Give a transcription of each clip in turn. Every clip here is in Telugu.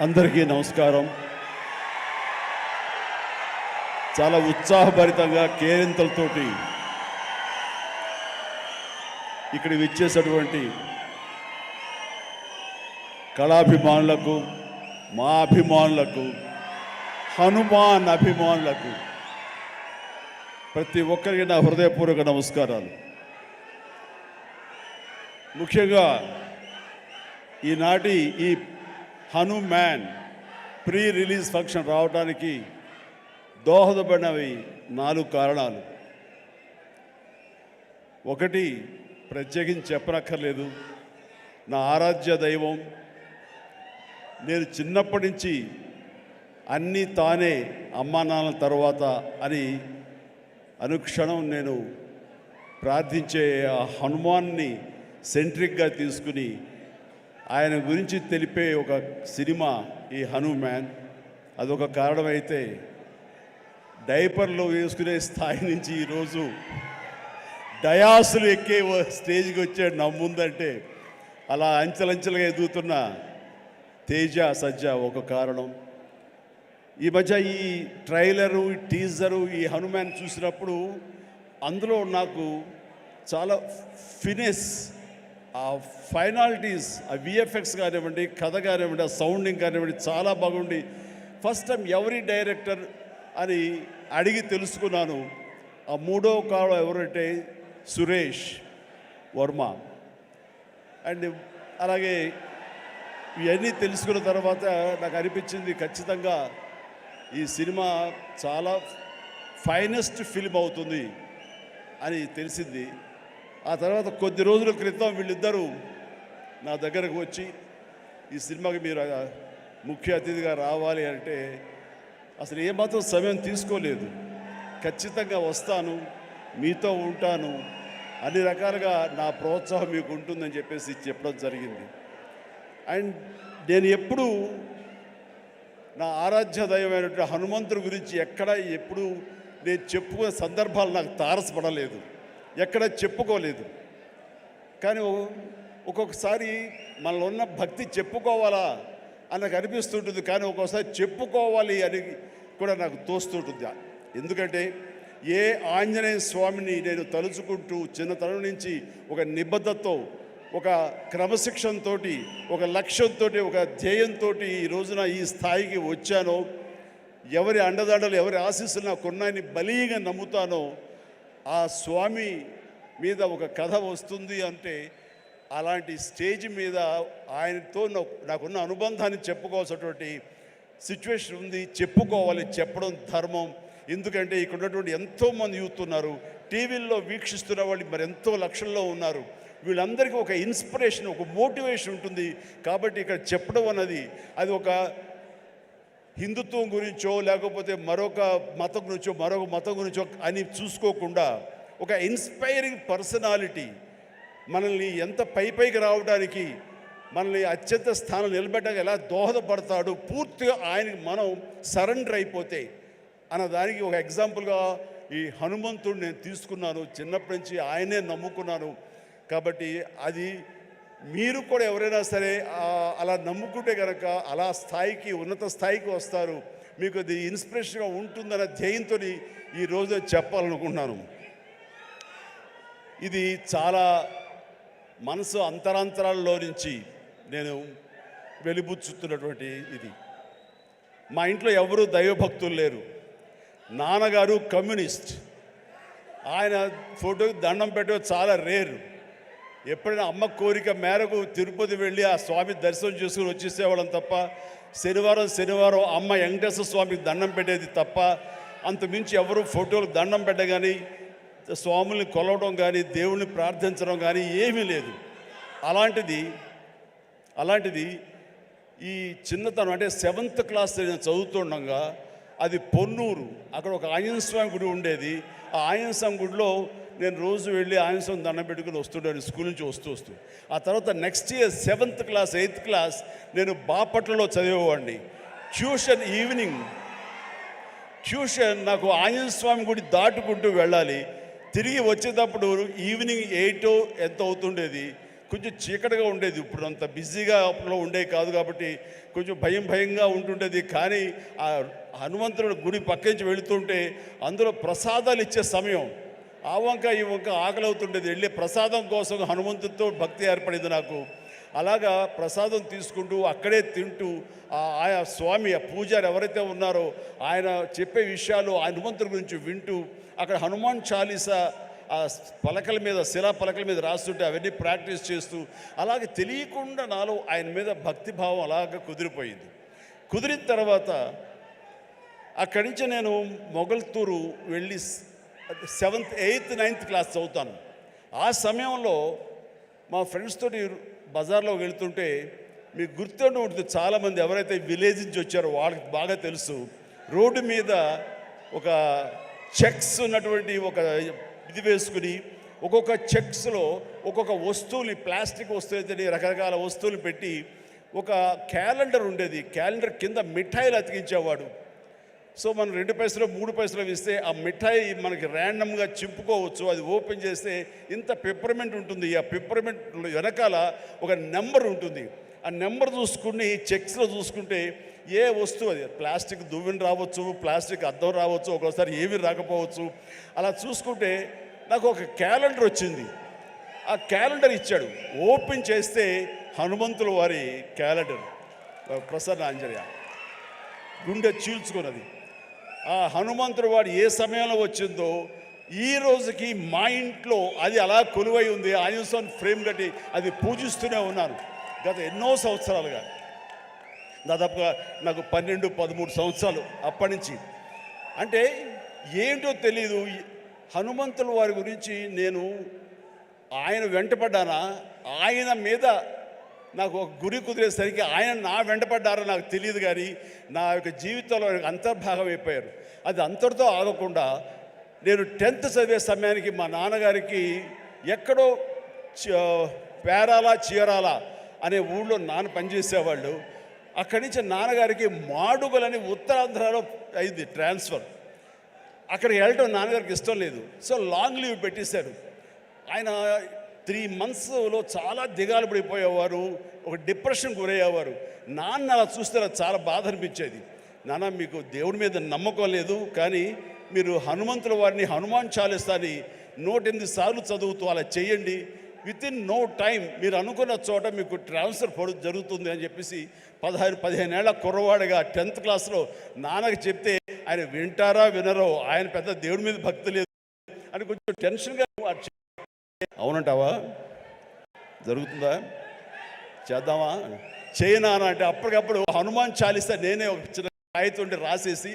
అందరికీ నమస్కారం. చాలా ఉత్సాహభరితంగా కేరింతలతోటి ఇక్కడ విచ్చేసినటువంటి కళాభిమానులకు, మా అభిమానులకు, హనుమాన్ అభిమానులకు ప్రతి ఒక్కరికి నా హృదయపూర్వక నమస్కారాలు. ముఖ్యంగా ఈనాటి ఈ హనుమాన్ ప్రీ రిలీజ్ ఫంక్షన్ రావడానికి దోహదపడినవి 4 కారణాలు. ఒకటి, ప్రత్యేకించి చెప్పనక్కర్లేదు, నా ఆరాధ్య దైవం. నేను చిన్నప్పటి నుంచి అన్నీ తానే అమ్మా నాన్నల తర్వాత అని అనుక్షణం నేను ప్రార్థించే ఆ హనుమాన్ని సెంట్రిక్గా తీసుకుని ఆయన గురించి తెలిపే ఒక సినిమా ఈ హనుమాన్. అదొక కారణమైతే, డైపర్లో వేసుకునే స్థాయి నుంచి ఈరోజు డయాసులు ఎక్కే స్టేజ్కి వచ్చాడు నా ముందంటే, అలా అంచెలంచెలుగా ఎదుగుతున్న తేజ సజ్జ ఒక కారణం. ఈ మధ్య ఈ ట్రైలరు, ఈ టీజరు, ఈ హనుమాన్ చూసినప్పుడు అందులో నాకు చాలా ఫినిష్, ఆ ఫైనాలిటీస్, ఆ విఎఫ్ఎక్స్ కానివ్వండి, కథ కానివ్వండి, ఆ సౌండింగ్ కానివ్వండి చాలా బాగుండి ఫస్ట్ టైం ఎవరి డైరెక్టర్ అని అడిగి తెలుసుకున్నాను. ఆ 3వ కాలం ఎవరంటే సురేష్ వర్మ. అండ్ అలాగే ఇవన్నీ తెలుసుకున్న తర్వాత నాకు అనిపించింది ఖచ్చితంగా ఈ సినిమా చాలా ఫైనెస్ట్ ఫిల్మ్ అవుతుంది అని తెలిసింది. ఆ తర్వాత కొద్ది రోజుల క్రితం వీళ్ళిద్దరూ నా దగ్గరకు వచ్చి ఈ సినిమాకి మీరు ముఖ్య అతిథిగా రావాలి అంటే అసలు ఏమాత్రం సమయం తీసుకోలేదు. ఖచ్చితంగా వస్తాను, మీతో ఉంటాను, అన్ని రకాలుగా నా ప్రోత్సాహం మీకు ఉంటుందని చెప్పేసి చెప్పడం జరిగింది. అండ్ నేను ఎప్పుడూ నా ఆరాధ్య దైవమైనటువంటి హనుమంతుడి గురించి ఎప్పుడు నేను చెప్పుకునే సందర్భాలు నాకు తారసపడలేదు, ఎక్కడ చెప్పుకోలేదు. కానీ ఒక్కొక్కసారి మనలో ఉన్న భక్తి చెప్పుకోవాలా అని నాకు అనిపిస్తుంటుంది, కానీ ఒక్కొక్కసారి చెప్పుకోవాలి అని కూడా నాకు తోస్తుంటుంది. ఎందుకంటే ఏ ఆంజనేయ స్వామిని నేను తలుచుకుంటూ చిన్నతనం నుంచి ఒక నిబద్ధతతో, ఒక క్రమశిక్షణతో, ఒక లక్ష్యంతో, ఒక ధ్యేయంతో ఈ రోజున ఈ స్థాయికి వచ్చానో, ఎవరి అండదండలు, ఎవరి ఆశీస్సులు నాకున్నాయని బలీగా నమ్ముతానో, ఆ స్వామి మీద ఒక కథ వస్తుంది అంటే అలాంటి స్టేజ్ మీద ఆయనతో నాకున్న అనుబంధాన్ని చెప్పుకోవాల్సినటువంటి సిచ్యువేషన్ ఉంది. చెప్పుకోవాలి, చెప్పడం ధర్మం. ఎందుకంటే ఇక్కడ ఉన్నటువంటి ఎంతోమంది యూత్ ఉన్నారు, టీవీల్లో వీక్షిస్తున్న వాళ్ళు మరి ఎంతో లక్షల్లో ఉన్నారు. వీళ్ళందరికీ ఒక ఇన్స్పిరేషన్, ఒక మోటివేషన్ ఉంటుంది. కాబట్టి ఇక్కడ చెప్పడం అన్నది అది ఒక హిందుత్వం గురించో లేకపోతే మరొక మతం గురించో అని చూసుకోకుండా ఒక ఇన్స్పైరింగ్ పర్సనాలిటీ మనల్ని ఎంత పైకి రావడానికి, మనల్ని అత్యంత స్థానం నిలబెట్టడానికి ఎలా దోహదపడతాడు, పూర్తిగా ఆయనకి మనం సరెండర్ అయిపోతే అన్నదానికి ఒక ఎగ్జాంపుల్గా ఈ హనుమంతుడు నేను తీసుకున్నాను. చిన్నప్పటి నుంచి ఆయనే నమ్ముకున్నాను. కాబట్టి అది మీరు కూడా ఎవరైనా సరే అలా నమ్ముకుంటే కనుక అలా స్థాయికి, ఉన్నత స్థాయికి వస్తారు. మీకు అది ఇన్స్పిరేషన్గా ఉంటుందన్న ధ్యేయంతో ఈరోజు చెప్పాలనుకుంటున్నాను. ఇది చాలా మనసు అంతరాంతరాల్లో నుంచి నేను వెలిబుచ్చుతున్నటువంటి ఇది. మా ఇంట్లో ఎవరు దైవభక్తులు లేరు. నాన్నగారు కమ్యూనిస్ట్, ఆయన ఫోటోకి దండం పెట్టడం చాలా రేరు. ఎప్పుడైనా అమ్మ కోరిక మేరకు తిరుపతి వెళ్ళి ఆ స్వామి దర్శనం చేసుకుని వచ్చేసేవాళ్ళం తప్ప, శనివారం అమ్మ వెంకటేశ్వర స్వామికి దండం పెట్టేది తప్ప, అంతమించి ఎవరు ఫోటోలకు దండం పెట్ట కానీ, స్వాముల్ని కొలవడం కానీ, దేవుణ్ణి ప్రార్థించడం కానీ ఏమీ లేదు. అలాంటిది ఈ చిన్నతనం అంటే 7th క్లాస్ నేను చదువుతుండగా, అది పొన్నూరు, అక్కడ ఒక ఆంజనేయ స్వామి గుడి ఉండేది. ఆ ఆంజనేయ స్వామి గుడిలో నేను రోజు వెళ్ళి ఆంజనేయ స్వామి దండం పెట్టుకుని వస్తుంటాను స్కూల్ నుంచి వస్తూ. ఆ తర్వాత next year 7th class 8th class నేను బాపట్లలో చదివేవాడిని. ట్యూషన్ నాకు ఆంజనేయ స్వామి గుడి దాటుకుంటూ వెళ్ళాలి. తిరిగి వచ్చేటప్పుడు ఈవినింగ్ 8 ఎంత అవుతుండేది. కొంచెం చీకటిగా ఉండేది. ఇప్పుడు అంత బిజీగా అప్పుడు ఉండేవి కాదు కాబట్టి కొంచెం భయంగా ఉంటుండేది. కానీ ఆ హనుమంతుడి గుడి పక్క నుంచి వెళుతుంటే అందులో ప్రసాదాలు ఇచ్చే సమయం, ఆ వంక ఈ వంక ఆకలి అవుతుండేది. వెళ్ళే ప్రసాదం కోసం హనుమంతుడితో భక్తి ఏర్పడింది నాకు. అలాగా ప్రసాదం తీసుకుంటూ అక్కడే తింటూ ఆయా స్వామి, ఆ పూజారి ఎవరైతే ఉన్నారో ఆయన చెప్పే విషయాలు హనుమంతుడి గురించి వింటూ, అక్కడ హనుమాన్ చాలీసా ఆ పలకల మీద, శిలా పలకల మీద రాస్తుంటే అవన్నీ ప్రాక్టీస్ చేస్తూ, అలాగే తెలియకుండా నాలో ఆయన మీద భక్తిభావం అలాగ కుదిరిపోయింది. కుదిరిన తర్వాత అక్కడి నుంచి నేను మొగల్తూరు వెళ్ళి 7th 8th 9th క్లాస్ చదువుతాను. ఆ సమయంలో మా ఫ్రెండ్స్ తోటి బజార్లో వెళ్తుంటే, మీకు గుర్తుండి ఉంటుంది, చాలామంది ఎవరైతే విలేజ్ నుంచి వచ్చారో వాళ్ళకి బాగా తెలుసు, రోడ్డు మీద ఒక చెక్స్ ఉన్నటువంటి ఒక ఇది వేసుకుని ఒక్కొక్క చెక్స్లో ఒక్కొక్క వస్తువులు, ప్లాస్టిక్ వస్తువులు, రకరకాల వస్తువులు పెట్టి ఒక క్యాలెండర్ ఉండేది. క్యాలెండర్ కింద మిఠాయిలు అతికించేవాడు. సో మనం 2 పైసలు 3 పైసలు ఇస్తే ఆ మిఠాయి మనకి ర్యాండమ్గా చింపుకోవచ్చు. అది ఓపెన్ చేస్తే ఇంత పెప్పర్మెంట్ ఉంటుంది. ఆ పెప్పర్మెంట్ వెనకాల ఒక నెంబర్ ఉంటుంది. ఆ నెంబర్ చూసుకుని చెక్స్లో చూసుకుంటే ఏ వస్తువు, అది ప్లాస్టిక్ దువ్వెన రావచ్చు, ప్లాస్టిక్ అద్దం రావచ్చు, ఒక్కోసారి ఏవి రాకపోవచ్చు. అలా చూసుకుంటే నాకు ఒక క్యాలెండర్ వచ్చింది. ఆ క్యాలెండర్ ఇచ్చాడు. ఓపెన్ చేస్తే హనుమంతుల వారి క్యాలెండర్, ప్రసన్న ఆంజనేయ, గుండె చీల్చుకున్నది. ఆ హనుమంతుడు వాడు ఏ సమయంలో వచ్చిందో ఈ రోజుకి మా ఇంట్లో అది అలా కొలువై ఉంది. ఆంజనేయ స్వామి ఫ్రేమ్ కట్టి అది పూజిస్తూనే ఉన్నాను గత ఎన్నో సంవత్సరాలుగా. దాదాపుగా నాకు 12-13 సంవత్సరాలు అప్పటి నుంచి. అంటే ఏంటో తెలీదు, హనుమంతుల వారి గురించి నేను ఆయన వెంటపడ్డానా, ఆయన మీద నాకు ఒక గురి కుదిరేసరికి ఆయన నా వెంటపడ్డారో నాకు తెలియదు. కానీ నా యొక్క జీవితంలో అంతర్భాగం అయిపోయారు. అది అంతటితో ఆగకుండా నేను 10th చదివే సమయానికి మా నాన్నగారికి ఎక్కడో పేరాల చీరాల అనే ఊళ్ళో నాన్న పనిచేసేవాళ్ళు. అక్కడి నుంచి నాన్నగారికి మాడుగులని ఉత్తరాంధ్రలో అయింది ట్రాన్స్ఫర్. అక్కడికి వెళ్ళటం నాన్నగారికి ఇష్టం లేదు. సో లాంగ్ లీవ్ పెట్టేశారు. ఆయన 3 monthsలో చాలా దిగాలు పడిపోయేవారు, ఒక డిప్రెషన్ గురయ్యేవారు. నాన్న అలా చూస్తే నాకు చాలా బాధ అనిపించేది. నాన్న, మీకు దేవుడి మీద నమ్మకం లేదు, కానీ మీరు హనుమంతుల వారిని, హనుమాన్ చాలీసాని 108 సార్లు చదువుతూ అలా చేయండి. వితిన్ నో టైం మీరు అనుకున్న చోట మీకు ట్రాన్స్ఫర్ జరుగుతుంది అని చెప్పేసి 15 ఏళ్ల కుర్రవాడిగా 10th క్లాస్లో నాన్నకి చెప్తే ఆయన వింటారా వినరో, ఆయన పెద్ద దేవుడి మీద భక్తి లేదు అని కొంచెం టెన్షన్గా. అవునంటావా? జరుగుతుందా? చేద్దామా? చేయనా అంటే అప్పటికప్పుడు హనుమాన్ చాలీసా నేనే ఒక చిన్న కాగితం రాసేసి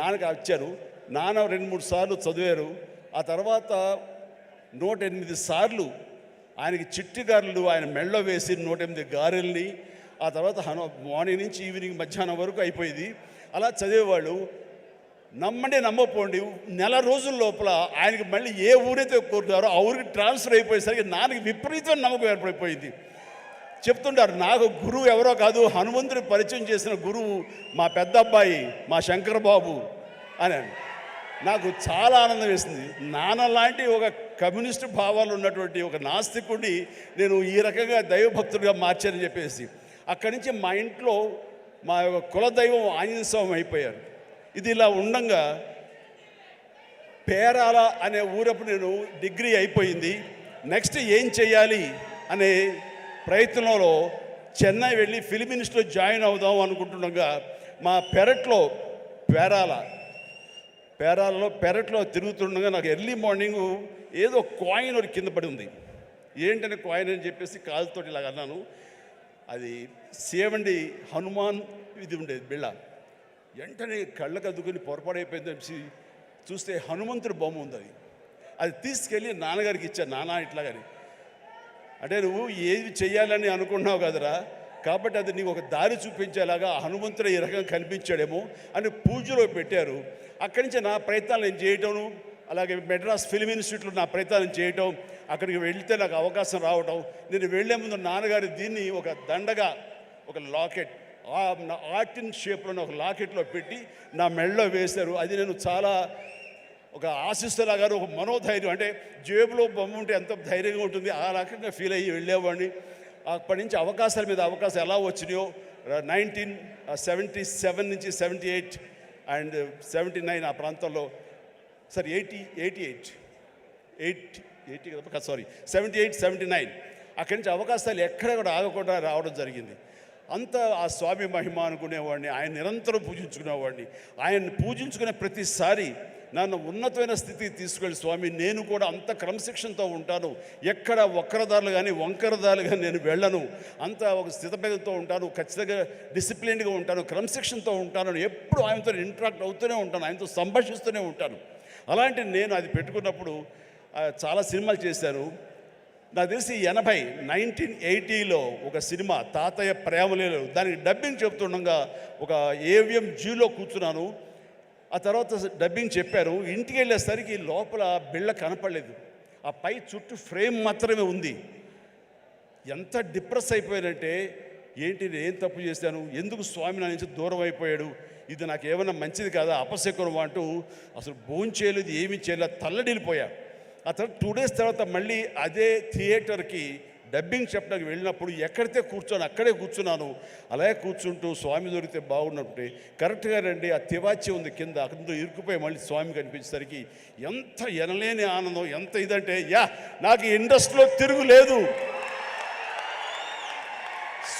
నాన్నకి వచ్చాను. నాన్న 2-3 సార్లు చదివారు. ఆ తర్వాత 108 సార్లు ఆయనకి చిట్టి గారెలు ఆయన మెళ్ళో వేసి 108 గారెల్ని, ఆ తర్వాత మార్నింగ్ నుంచి ఈవినింగ్ మధ్యాహ్నం వరకు అయిపోయింది. అలా చదివేవాళ్ళు. నమ్మండి నమ్మపోండి, 1 నెల రోజుల లోపల ఆయనకి మళ్ళీ ఏ ఊరైతే కోరుతారో ఆ ఊరికి ట్రాన్స్ఫర్ అయిపోయేసరికి నాన్నకి విపరీతమైన నమ్మకం ఏర్పడిపోయింది. చెప్తుంటారు, నాకు గురువు ఎవరో కాదు, హనుమంతుని పరిచయం చేసిన గురువు మా పెద్ద అబ్బాయి, మా శంకర్ బాబు అని. నాకు చాలా ఆనందం వేసింది. నాన్న లాంటి ఒక కమ్యూనిస్టు భావాలు ఉన్నటువంటి ఒక నాస్తికుడిని నేను ఈ రకంగా దైవభక్తుడిగా మార్చానని చెప్పేసి అక్కడి నుంచి మా ఇంట్లో మా యొక్క కులదైవం ఆంజనేయ స్వామి అయిపోయారు. ఇది ఇలా ఉండంగా పేరాల అనే ఊరప్పుడు నేను డిగ్రీ అయిపోయింది. నెక్స్ట్ ఏం చేయాలి అనే ప్రయత్నంలో చెన్నై వెళ్ళి ఫిలిం ఇన్స్టిట్యూట్లో జాయిన్ అవుదాం అనుకుంటుండగా మా పెరట్లో తిరుగుతుండగా నాకు ఎర్లీ మార్నింగ్ ఏదో కాయిన్ ఒకటి కింద పడి ఉంది. ఏంటనే కాయిన్ అని చెప్పేసి కాలుతోటి ఇలాగ అన్నాను. అది సేవండి హనుమాన్ ఇది ఉండేది బిళ్ళ. వెంటనే కళ్ళకు అద్దుకుని పొరపాడైపోయింది చెప్పి చూస్తే హనుమంతుడి బొమ్మ ఉంది. అది తీసుకెళ్ళి నాన్నగారికి ఇచ్చాను. నాన్న ఇట్లాగని, అంటే నువ్వు ఏది చెయ్యాలని అనుకున్నావు కదరా, కాబట్టి అది నీకు ఒక దారి చూపించేలాగా హనుమంతుడు ఈ రకంగా కనిపించాడేమో అని పూజలో పెట్టారు. అక్కడి నుంచి నా ప్రయత్నాలు నేను చేయటం, అలాగే మెడ్రాస్ ఫిలిం ఇన్స్టిట్యూట్లో నా ప్రయత్నాలు చేయటం, అక్కడికి వెళితే నాకు అవకాశం రావటం. నేను వెళ్లే ముందు నాన్నగారు దీన్ని ఒక దండగా, ఒక లాకెట్, ఆర్టిన్ షేప్లో ఒక లాకెట్లో పెట్టి నా మెడలో వేశారు. అది నేను చాలా ఒక ఆశిస్తులా గారు ఒక మనోధైర్యం, అంటే జేబులో బొమ్మ ఉంటే ఎంత ధైర్యంగా ఉంటుంది ఆ రకంగా ఫీల్ అయ్యి వెళ్ళేవాడిని. అప్పటి నుంచి అవకాశాల మీద అవకాశం ఎలా వచ్చినాయో 1977 నుంచి 78 అండ్ 79 ఆ ప్రాంతంలో, సారీ 80 కదా, సారీ 78, 79 అక్కడి నుంచి అవకాశాలు ఎక్కడ కూడా ఆగకుండా రావడం జరిగింది. అంత ఆ స్వామి మహిమ అనుకునేవాడిని, ఆయన నిరంతరం పూజించుకునేవాడిని. ఆయన్ని పూజించుకునే ప్రతిసారి నన్ను ఉన్నతమైన స్థితికి తీసుకెళ్ళి స్వామి నేను కూడా అంత క్రమశిక్షణతో ఉంటాను, ఎక్కడ వక్రదారులు కానీ వంకరదారులు కానీ నేను వెళ్ళను, అంత ఒక స్థితభేదంతో ఉంటాను, ఖచ్చితంగా డిసిప్లిన్గా ఉంటాను, క్రమశిక్షణతో ఉంటాను, ఎప్పుడు ఆయనతో ఇంటరాక్ట్ అవుతూనే ఉంటాను, ఆయనతో సంభాషిస్తూనే ఉంటాను. అలాంటి నేను అది పెట్టుకున్నప్పుడు చాలా సినిమాలు చేశాను. నాకు తెలిసి 1980లో ఒక సినిమా తాతయ్య ప్రేమలేలు, దానికి డబ్బింగ్ చెప్తుండగా ఒక ఏవిఎం జీలో కూర్చున్నాను. ఆ తర్వాత డబ్బింగ్ చెప్పారు. ఇంటికి వెళ్ళేసరికి లోపల బిళ్ళ కనపడలేదు, ఆ పై చుట్టూ ఫ్రేమ్ మాత్రమే ఉంది. ఎంత డిప్రెస్ అయిపోయానంటే, ఏంటి నేను ఏం తప్పు చేశాను, ఎందుకు స్వామి నా నుంచి దూరం అయిపోయాడు, ఇది నాకు ఏమైనా మంచిది కాదా, అపశకునం అంటూ అసలు భోంచేయలేదు, ఏమీ చేయలేదు, తల్లడిల్లిపోయా. ఆ తర్వాత 2 days తర్వాత మళ్ళీ అదే థియేటర్కి డబ్బింగ్ చెప్పడానికి వెళ్ళినప్పుడు ఎక్కడితే కూర్చొని అక్కడే కూర్చున్నాను. అలాగే కూర్చుంటూ స్వామి దొరికితే బాగున్నట్టే కరెక్ట్గా రండి, ఆ తివాచి ఉంది కింద, అక్కడ ఇరుక్కుపోయి మళ్ళీ స్వామి కనిపించేసరికి ఎంత ఎనలేని ఆనందం, ఎంత ఇదంటే నాకు ఇండస్ట్రీలో తిరుగులేదు,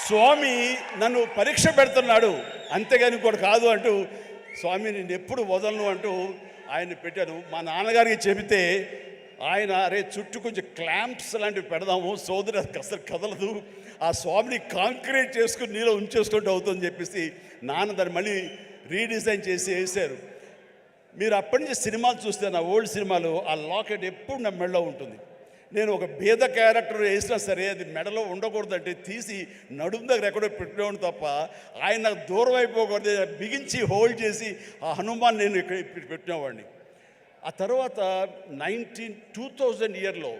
స్వామి నన్ను పరీక్ష పెడుతున్నాడు, అంతేగాని కూడా కాదు అంటూ స్వామి నేను ఎప్పుడు వదలను అంటూ ఆయన్ని పెట్టాను. మా నాన్నగారికి చెబితే ఆయన అరే చుట్టూ కొంచెం క్లాంప్స్ లాంటివి పెడదాము, సోదరు అసలు కదలదు, ఆ స్వామిని కాంక్రీట్ చేసుకుని నీలో ఉంచేసుకుంటూ అవుతుందని చెప్పేసి నాన్న దాన్ని మళ్ళీ రీడిజైన్ చేసి వేశారు. మీరు అప్పటి నుంచి సినిమాలు చూస్తే, నా ఓల్డ్ సినిమాలు, ఆ లాకెట్ ఎప్పుడు నా మెడలో ఉంటుంది. నేను ఒక భేద క్యారెక్టర్ వేసినా సరే అది మెడలో ఉండకూడదంటే తీసి నడుము దగ్గర ఎక్కడో పెట్టేవాడు తప్ప, ఆయన నాకు దూరం అయిపోకూడదు, బిగించి హోల్డ్ చేసి ఆ హనుమాన్ నేను ఇక్కడ పెట్టినవాడిని. ఆ తర్వాత 2000 ఇయర్లో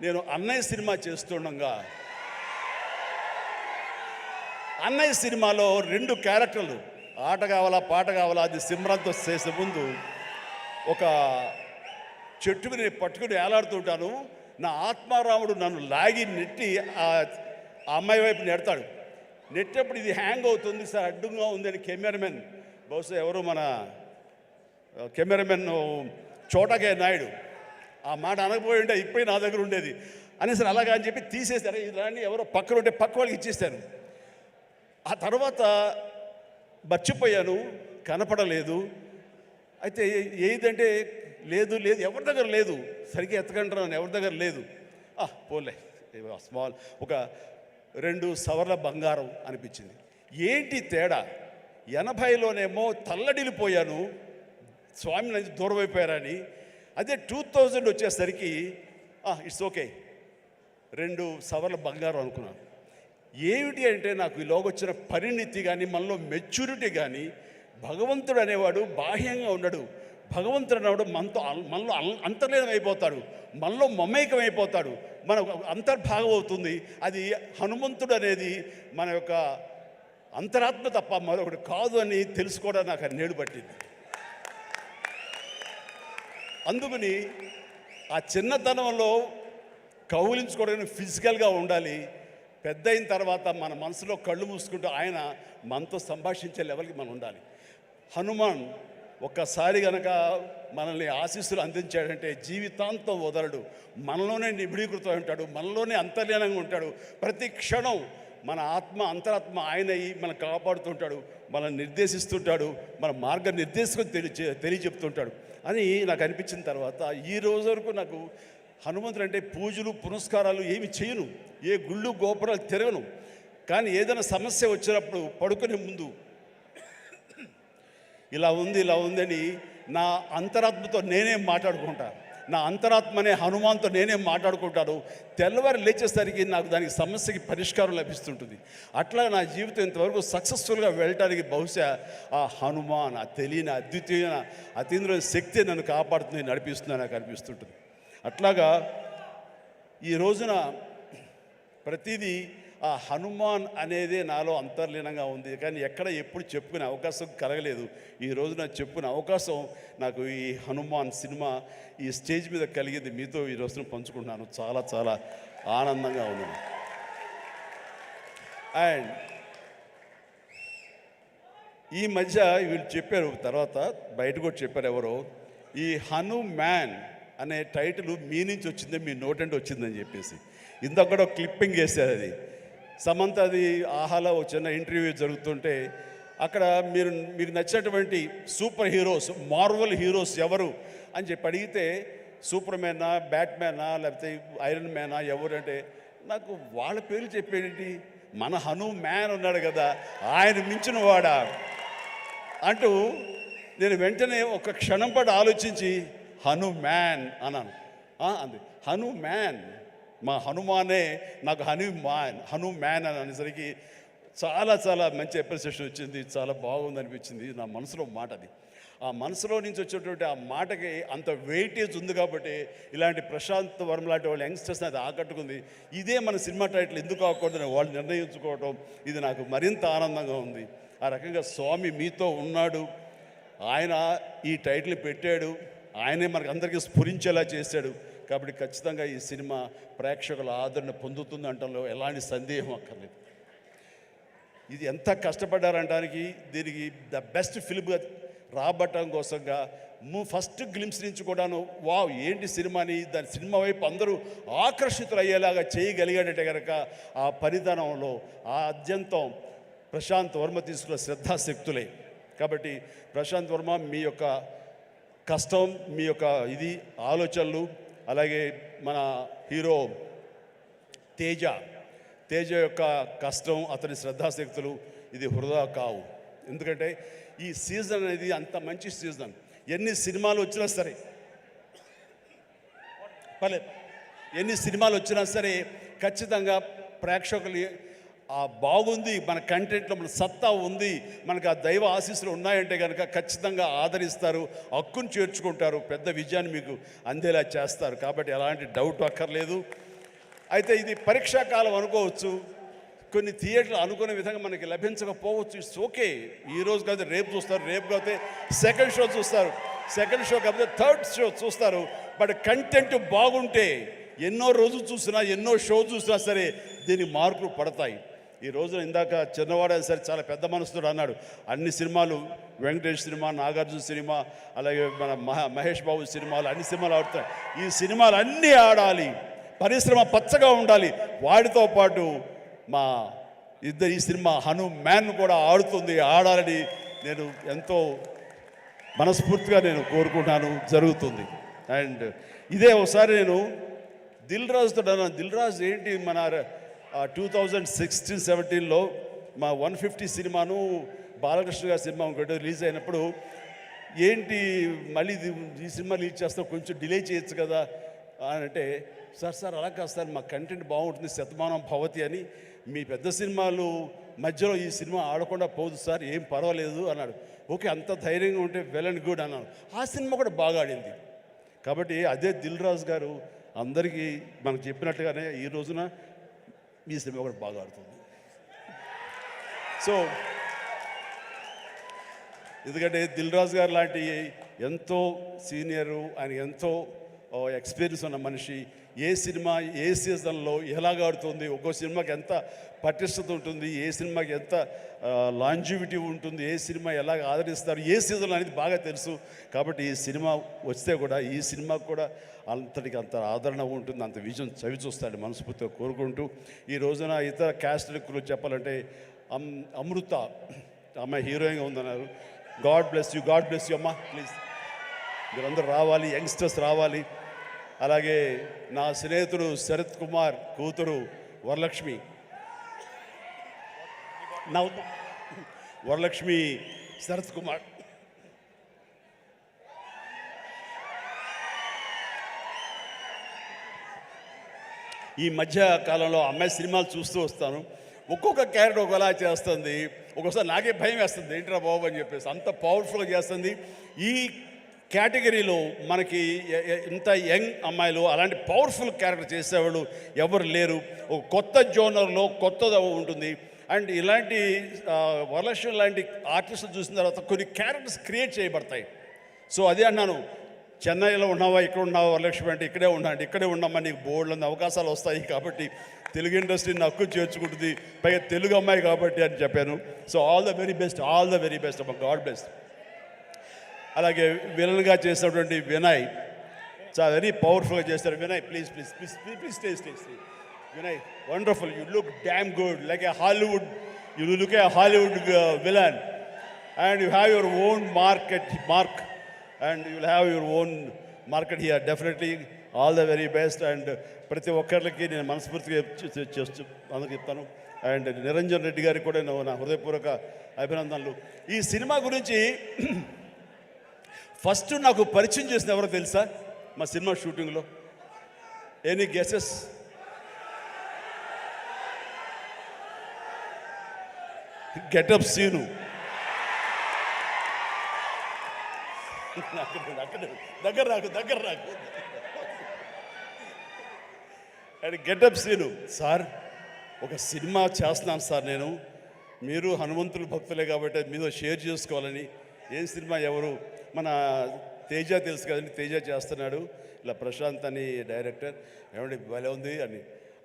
నేను అన్నయ్య సినిమా చేస్తుండగా, అన్నయ్య సినిమాలో 2 క్యారెక్టర్లు, ఆట కావాలా పాట కావాలా, అది సిమ్రంతో చేసే ముందు ఒక చెట్టు మీద పట్టుకుని వేలాడుతుంటాను. నా ఆత్మారాముడు నన్ను లాగి నెట్టి ఆ అమ్మాయి వైపు నెడతాడు. నెట్టేప్పుడు ఇది హ్యాంగ్ అవుతుంది సార్, అడ్డుగా ఉందని కెమెరామెన్, బహుశా ఎవరు మన కెమెరామెన్ చోటకే నాయుడు ఆ మాట అనకపోయి ఉంటే ఇప్పుడు నా దగ్గర ఉండేది అనేసరి అలాగా అని చెప్పి తీసేశారు. ఇలాంటి ఎవరో పక్కన ఉంటే పక్క వాళ్ళకి ఇచ్చేస్తాను. ఆ తర్వాత మర్చిపోయాను, కనపడలేదు. అయితే ఏదంటే లేదు ఎవరి దగ్గర లేదు, సరిగ్గా ఎత్తకంటున్నాను, ఎవరి దగ్గర లేదు. పోలే స్మాల్ ఒక 2 సవర్ల బంగారం అనిపించింది. ఏంటి తేడా, 80లోనేమో తల్లడిల్లిపోయాను, స్వామి నుంచి దూరం అయిపోయారని. అదే 2000 వచ్చేసరికి ఇట్స్ ఓకే, 2 సవర్ల బంగారం అనుకున్నాను. ఏమిటి అంటే నాకు ఈలోగా వచ్చిన పరిణితి కానీ, మనలో మెచ్యూరిటీ కానీ, భగవంతుడు అనేవాడు బాహ్యంగా ఉండడు, భగవంతుడు అనేవాడు మనలో అంతర్లీనం అయిపోతాడు, మనలో మమేకం అయిపోతాడు, మన అంతర్భాగం అవుతుంది. అది హనుమంతుడు అనేది మన యొక్క అంతరాత్మ తప్ప మరొకటి కాదు అని తెలుసుకోవడం నాకు నేడు పట్టింది. అందుకని ఆ చిన్నతనంలో కౌలించుకోవడానికి ఫిజికల్గా ఉండాలి, పెద్ద అయిన తర్వాత మన మనసులో కళ్ళు మూసుకుంటూ ఆయన మనతో సంభాషించే లెవెల్కి మనం ఉండాలి. హనుమాన్ ఒక్కసారి కనుక మనల్ని ఆశీస్సులు అందించాడంటే జీవితాంతం వదలడు, మనలోనే నిబిడీకృతం ఉంటాడు, మనలోనే అంతర్లీనంగా ఉంటాడు. ప్రతి క్షణం మన అంతరాత్మ ఆయనయి మనం కాపాడుతుంటాడు, మనల్ని నిర్దేశిస్తుంటాడు, మన మార్గ నిర్దేశకం తెలియచెప్తుంటాడు అని నాకు అనిపించిన తర్వాత ఈ రోజు వరకు నాకు హనుమంతుడు అంటే పూజలు పునస్కారాలు ఏమి చేయను, ఏ గుళ్ళు గోపురాలు తిరగను. కానీ ఏదైనా సమస్య వచ్చినప్పుడు పడుకునే ముందు ఇలా ఉందని నా అంతరాత్మతో నేనే మాట్లాడుకుంటాను, నా అంతరాత్మనే హనుమాన్తో నేనే మాట్లాడుకుంటాను. తెల్లవారు లేచేసరికి నాకు దానికి సమస్యకి పరిష్కారం లభిస్తుంటుంది. అట్లా నా జీవితం ఇంతవరకు సక్సెస్ఫుల్గా వెళ్ళటానికి బహుశా ఆ హనుమాన్, ఆ తెలియని అద్వితీయమైన అతీంద్ర శక్తి నన్ను కాపాడుతుంది, నడిపిస్తుంది నాకు అనిపిస్తుంటుంది. అట్లాగా ఈ రోజున ప్రతిదీ ఆ హనుమాన్ అనేది నాలో అంతర్లీనంగా ఉంది, కానీ ఎక్కడ ఎప్పుడు చెప్పుకునే అవకాశం కలగలేదు. ఈరోజు నాకు చెప్పుకునే అవకాశం నాకు ఈ హనుమాన్ సినిమా ఈ స్టేజ్ మీద కలిగింది. మీతో ఈ రోజున పంచుకుంటున్నాను. చాలా చాలా ఆనందంగా ఉంది. అండ్ ఈ మధ్య వీళ్ళు చెప్పారు, తర్వాత బయట కూడా చెప్పారు ఎవరో, ఈ హనుమాన్ అనే టైటిల్ మీ నుంచి వచ్చింది, మీ నోటంటే వచ్చిందని చెప్పేసి ఇందాక కూడా క్లిప్పింగ్ వేశారు. అది సమంత, అది ఆహాలో చిన్న ఇంటర్వ్యూ జరుగుతుంటే అక్కడ మీకు నచ్చినటువంటి సూపర్ హీరోస్, మార్వల్ హీరోస్ ఎవరు అని చెప్పి అడిగితే సూపర్ మ్యానా, బ్యాట్మ్యానా, లేకపోతే ఐరన్ మ్యానా ఎవరంటే నాకు వాళ్ళ పేర్లు చెప్పేంటి, మన హనుమాన్ ఉన్నాడు కదా ఆయన మించిన వాడా అంటూ నేను వెంటనే ఒక క్షణం పాటు ఆలోచించి హనుమాన్ అన్నాను. అంది హనుమాన్, మా హనుమానే నాకు హనుమాన్ అని అనేసరికి చాలా చాలా మంచి అప్రిసియేషన్ వచ్చింది. చాలా బాగుంది అనిపించింది. నా మనసులో మాట అది. ఆ మనసులో నుంచి వచ్చేటువంటి ఆ మాటకి అంత వెయిటేజ్ ఉంది కాబట్టి ఇలాంటి ప్రశాంత్ వర్మ లాంటి వాళ్ళు యంగ్స్టర్స్ అది ఆకట్టుకుంది. ఇదే మన సినిమా టైటిల్ ఎందుకు అవ్వకూడదని వాళ్ళు నిర్ణయించుకోవటం ఇది నాకు మరింత ఆనందంగా ఉంది. ఆ రకంగా స్వామి మీతో ఉన్నాడు, ఆయన ఈ టైటిల్ పెట్టాడు, ఆయనే మనకు అందరికీ స్ఫురించేలా చేశాడు. కాబట్టి ఖచ్చితంగా ఈ సినిమా ప్రేక్షకుల ఆదరణ పొందుతుంది అంటంలో ఎలాంటి సందేహం అక్కర్లేదు. ఇది ఎంత కష్టపడ్డారంటానికి దీనికి ద బెస్ట్ ఫిల్మ్గా రాబట్టడం కోసంగా ఫస్ట్ గ్లిమ్స్ నుంచి కూడాను వావ్ ఏంటి సినిమాని, దాని సినిమా వైపు అందరూ ఆకర్షితులు అయ్యేలాగా చేయగలిగాడంటే కనుక ఆ పరిధానంలో ఆ అత్యంతం ప్రశాంత్ వర్మ తీసుకున్న శ్రద్ధాశక్తులే. కాబట్టి ప్రశాంత్ వర్మ మీ యొక్క కష్టం, మీ యొక్క ఇది ఆలోచనలు, అలాగే మన హీరో తేజ యొక్క కష్టం, అతని శ్రద్ధాశక్తులు ఇది వృధా కావు. ఎందుకంటే ఈ సీజన్ అనేది అంత మంచి సీజన్. ఎన్ని సినిమాలు వచ్చినా సరే ఎన్ని సినిమాలు వచ్చినా సరే ఖచ్చితంగా ప్రేక్షకులు బాగుంది, మన కంటెంట్లో మన సత్తా ఉంది, మనకు ఆ దైవ ఆశీస్సులు ఉన్నాయంటే కనుక ఖచ్చితంగా ఆదరిస్తారు, హక్కును చేర్చుకుంటారు, పెద్ద విజయాన్ని మీకు అందేలా చేస్తారు. కాబట్టి ఎలాంటి డౌట్ అక్కర్లేదు. అయితే ఇది పరీక్షాకాలం అనుకోవచ్చు, కొన్ని థియేటర్లు అనుకునే విధంగా మనకి లభించకపోవచ్చు. It's okay. ఈరోజు కాదు రేపు చూస్తారు, రేపు కాకపోతే సెకండ్ షో చూస్తారు, సెకండ్ షో కాకపోతే థర్డ్ షో చూస్తారు. బట్ కంటెంట్ బాగుంటే ఎన్నో రోజులు చూసినా, ఎన్నో షో చూసినా సరే దీనికి మార్కులు పడతాయి. ఈ రోజున ఇందాక చిన్నవాడే సరే చాలా పెద్ద మనసుతో అన్నాడు, అన్ని సినిమాలు వెంకటేష్ సినిమా, నాగార్జున సినిమా, అలాగే మన మహేష్ బాబు సినిమాలు, అన్ని సినిమాలు ఆడుతాయి. ఈ సినిమాలు అన్నీ ఆడాలి, పరిశ్రమ పచ్చగా ఉండాలి. వాటితో పాటు మా ఈ సినిమా హనుమాన్ కూడా ఆడాలని నేను ఎంతో మనస్ఫూర్తిగా నేను కోరుకుంటాను, జరుగుతుంది. అండ్ ఇదే ఒకసారి నేను దిల్ రాజుతో అన్నాను, దిల్ రాజు ఏంటి మన 2016-17లో మా 150 సినిమాను బాలకృష్ణ గారి సినిమా ఇంకోటి రిలీజ్ అయినప్పుడు ఏంటి మళ్ళీ ఈ సినిమా రిలీజ్ చేస్తాం, కొంచెం డిలే చేయొచ్చు కదా అని అంటే, సార్ అలా కాదు సార్, మా కంటెంట్ బాగుంటుంది, శతమానం భవతి అని, మీ పెద్ద సినిమాలు మధ్యలో ఈ సినిమా ఆడకుండా పోదు సార్, ఏం పర్వాలేదు అన్నాడు. ఓకే, అంత ధైర్యంగా ఉంటే వెల్ అండ్ గుడ్ అన్నాను. ఆ సినిమా కూడా బాగా ఆడింది. కాబట్టి అదే దిల్ రాజు గారు అందరికీ మనకు చెప్పినట్టుగానే ఈ రోజున ఈ సినిమా కూడా బాగా ఆడుతుంది. సో ఎందుకంటే దిల్ రాజు గారు లాంటి ఎంతో సీనియరు, ఆయన ఎంతో ఎక్స్పీరియన్స్ ఉన్న మనిషి, ఏ సినిమా ఏ సీజన్లో ఎలాగ ఆడుతుంది, ఒక్కో సినిమాకి ఎంత పటిష్టత ఉంటుంది, ఏ సినిమాకి ఎంత లాంజివిటీ ఉంటుంది, ఏ సినిమా ఎలాగ ఆదరిస్తారు, ఏ సీజన్ అనేది బాగా తెలుసు. కాబట్టి ఈ సినిమా వస్తే కూడా ఈ సినిమాకు కూడా అంతటికి అంత ఆదరణ ఉంటుంది, అంత విజయం చవి చూస్తాడు మనస్ఫూర్తిగా కోరుకుంటూ, ఈ రోజున ఇతర క్యాస్ట్ గురించి చెప్పాలంటే అమృత అమ్మాయి హీరోయిన్గా ఉందన్నారు. గాడ్ బ్లెస్ యూ అమ్మా, ప్లీజ్ మీరందరూ రావాలి, యంగ్స్టర్స్ రావాలి. అలాగే నా స్నేహితుడు శరత్ కుమార్ కూతురు వరలక్ష్మి శరత్ కుమార్ ఈ మధ్య కాలంలో అమ్మాయి సినిమాలు చూస్తూ వస్తాను, ఒక్కొక్క క్యారెక్టర్ ఒకలా చేస్తుంది. ఒక్కోసారి నాకే భయం వేస్తుంది, ఏంట్రా బాబు అని చెప్పేసి, అంత పవర్ఫుల్గా చేస్తుంది. ఈ కేటగిరీలో మనకి ఇంత యంగ్ అమ్మాయిలు అలాంటి పవర్ఫుల్ క్యారెక్టర్ చేసేవాళ్ళు ఎవరు లేరు. ఒక కొత్త జోనర్లో కొత్తది ఉంటుంది. అండ్ ఇలాంటి వరలక్ష్మి లాంటి ఆర్టిస్టులు చూసిన తర్వాత కొన్ని క్యారెక్టర్స్ క్రియేట్ చేయబడతాయి. సో అదే అన్నాను, చెన్నైలో ఉన్నావా, ఇక్కడ ఉన్నావా వరలక్ష్మి అంటే ఇక్కడే ఉన్నాడు, ఇక్కడే ఉన్నామా, నీకు బోల్డ్ అవకాశాలు వస్తాయి కాబట్టి తెలుగు ఇండస్ట్రీని హక్కు చేర్చుకుంటుంది, పైగా తెలుగు అమ్మాయి కాబట్టి అని చెప్పాను. So all the very best అమ్మ, గాడ్ బ్లెస్. అలాగే విలన్గా చేసినటువంటి వినయ్ చాలా వెరీ పవర్ఫుల్గా చేస్తారు. Vinay please please please please stay stay stay. Vinay wonderful, you look damn good like A Hollywood, you look A Hollywood villain and you have your own mark and you will have your own market here. Definitely all the very best. And ప్రతి ఒక్కరికి నేను మనస్ఫూర్తిగా అందుకు చెప్తాను. అండ్ నిరంజన్ రెడ్డి గారికి కూడా నా హృదయపూర్వక అభినందనలు. ఈ సినిమా గురించి ఫస్ట్ నాకు పరిచయం చేసిన ఎవరో తెలుసా మా సినిమా షూటింగ్లో? Any guesses? గెటప్ సీను. దగ్గర రాకు. అండ్ గెటప్ సీను, సార్ ఒక సినిమా చేస్తున్నాను సార్ నేను, మీరు హనుమంతుల భక్తులే కాబట్టి మీతో షేర్ చేసుకోవాలని. ఏం సినిమా? ఎవరు? మన తేజ తెలుసు కదండి, తేజ చేస్తున్నాడు, ఇలా ప్రశాంత్ అని డైరెక్టర్, ఏమండి భలే ఉంది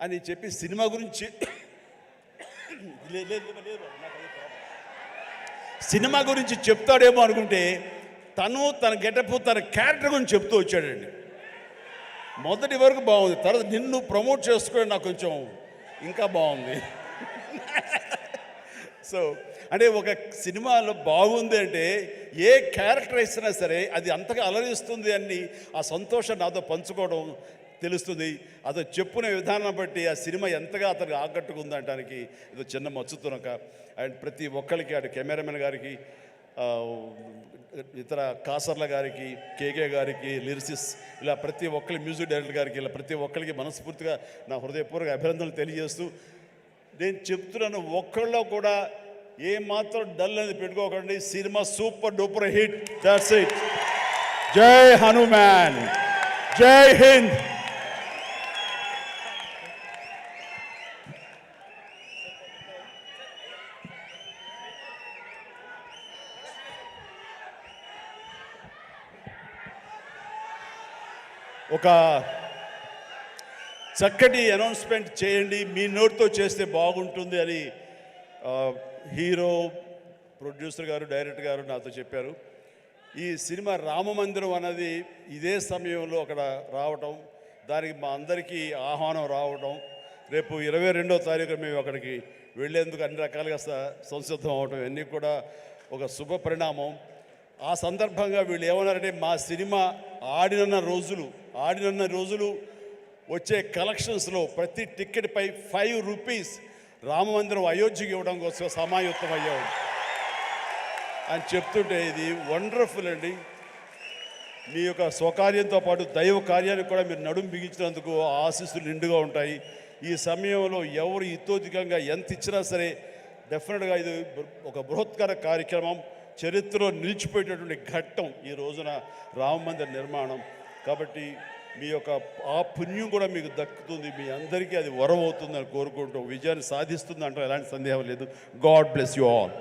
అని చెప్పి సినిమా గురించి సినిమా గురించి చెప్తాడేమో అనుకుంటే తన గెటప్ తన క్యారెక్టర్ గురించి చెప్తూ వచ్చాడండి. మొదటి వరకు బాగుంది, తర్వాత నిన్ను ప్రమోట్ చేసుకోవడం నాకు కొంచెం ఇంకా బాగుంది. సో అంటే ఒక సినిమాలో బాగుంది అంటే ఏ క్యారెక్టర్ ఇచ్చినా సరే అది అంతగా అలరిస్తుంది అని ఆ సంతోషం నాతో పంచుకోవడం తెలుస్తుంది. అతను చెప్పుకునే విధానం బట్టి ఆ సినిమా ఎంతగా అతనికి ఆకట్టుకుంది అనడానికి ఇది చిన్న మచ్చుతునక. అండ్ ప్రతి ఒక్కరికి, అటు కెమెరామెన్ గారికి, ఇతర కాసర్ల గారికి, కేకే గారికి, లిరిసిస్, ఇలా ప్రతి ఒక్కరి మ్యూజిక్ డైరెక్టర్ గారికి, ఇలా ప్రతి ఒక్కరికి మనస్ఫూర్తిగా నా హృదయపూర్వక అభినందనలు తెలియజేస్తూ నేను చెప్తున్నాను, ఒక్కళ్ళలో కూడా ఏమాత్రం డల్ అనేది పెట్టుకోకండి. Cinema super duper hit. That's it. జై హనుమాన్, జై హింద్. ఒక చక్కటి అనౌన్స్మెంట్ చేయండి, మీ నోటితో చేస్తే బాగుంటుంది అని హీరో, ప్రొడ్యూసర్ గారు, డైరెక్టర్ గారు నాతో చెప్పారు. ఈ సినిమా రామమందిరం అన్నది ఇదే సమయంలో అక్కడ రావటం, దానికి మా అందరికీ ఆహ్వానం రావడం, రేపు 22వ తారీఖు మేము అక్కడికి వెళ్ళేందుకు అన్ని రకాలుగా సంసిద్ధం అవటం, ఇవన్నీ కూడా ఒక శుభ పరిణామం. ఆ సందర్భంగా వీళ్ళు ఏమన్నారంటే, మా సినిమా ఆడినన్న రోజులు వచ్చే కలెక్షన్స్లో ప్రతి టికెట్పై 5 రూపీస్ రామమందిరం అయోధ్యకి ఇవ్వడం కోసం సమాయుత్తం అయ్యాం అని చెప్తుంటే ఇది వండర్ఫుల్ అండి. మీ యొక్క స్వకార్యంతో పాటు దైవ కార్యానికి కూడా మీరు నడుం బిగించినందుకు ఆశీస్సులు నిండుగా ఉంటాయి. ఈ సమయంలో ఎవరు ఇతోధికంగా ఎంత ఇచ్చినా సరే డెఫినెట్గా ఇది ఒక బృహత్కర కార్యక్రమం, చరిత్రలో నిలిచిపోయేటటువంటి ఘట్టం ఈ రోజున రామమందిర నిర్మాణం. కాబట్టి మీ యొక్క ఆ పుణ్యం కూడా మీకు దక్కుతుంది, మీ అందరికీ అది వరం అవుతుందని కోరుకుంటూ విజయాన్ని సాధిస్తుంది అంటే ఎలాంటి సందేహం లేదు. God bless you all.